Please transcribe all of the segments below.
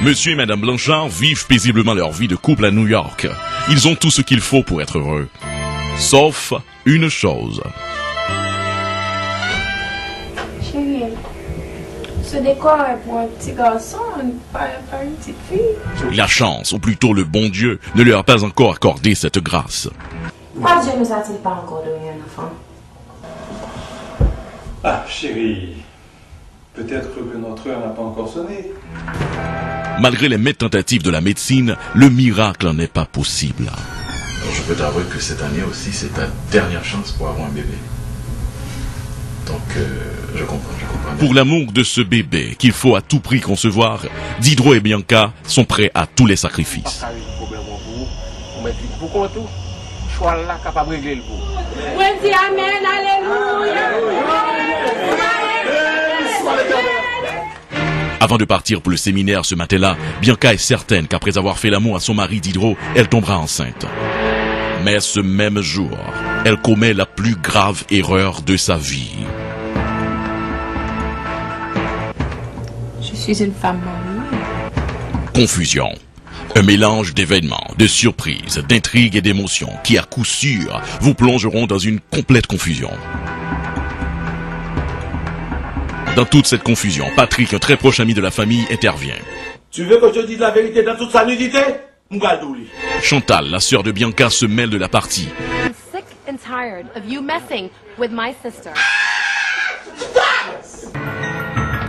Monsieur et Madame Blanchard vivent paisiblement leur vie de couple à New York. Ils ont tout ce qu'il faut pour être heureux. Sauf une chose. Chérie, ce décor est pour un petit garçon, pas une petite fille. La chance, ou plutôt le bon Dieu, ne leur a pas encore accordé cette grâce. Pourquoi Dieu ne nous a-t-il pas encore donné un enfant? Ah, chérie, peut-être que notre heure n'a pas encore sonné. Malgré les maintes tentatives de la médecine, le miracle n'est pas possible. Alors, je peux t'avouer que cette année aussi, c'est ta dernière chance pour avoir un bébé. Donc, je comprends bien. Pour l'amour de ce bébé qu'il faut à tout prix concevoir, Diderot et Bianca sont prêts à tous les sacrifices. Amen, alléluia. Avant de partir pour le séminaire ce matin-là, Bianca est certaine qu'après avoir fait l'amour à son mari Diderot, elle tombera enceinte. Mais ce même jour, elle commet la plus grave erreur de sa vie. Je suis une femme mariée. Confusion. Un mélange d'événements, de surprises, d'intrigues et d'émotions qui, à coup sûr, vous plongeront dans une complète confusion. Dans toute cette confusion, Patrick, un très proche ami de la famille, intervient. Tu veux que je dise la vérité dans toute sa nudité? M'galdouli. Chantal, la sœur de Bianca, se mêle de la partie. I'm sick and tired of you messing with my sister.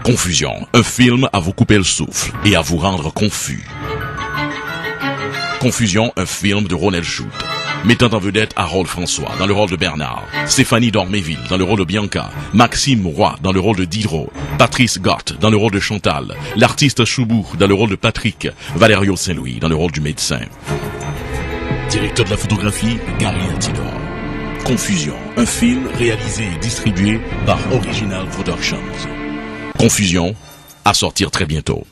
Confusion, un film à vous couper le souffle et à vous rendre confus. Confusion, un film de Ronel Choute, mettant en vedette Harold François dans le rôle de Bernard, Stéphanie Dorméville dans le rôle de Bianca, Maxime Roy dans le rôle de Diderot, Patrice Gott dans le rôle de Chantal, l'artiste Choubou dans le rôle de Patrick, Valerio Saint-Louis dans le rôle du médecin. Directeur de la photographie, Gary Altidor. Confusion, un film réalisé et distribué par Original Productions. Confusion, à sortir très bientôt.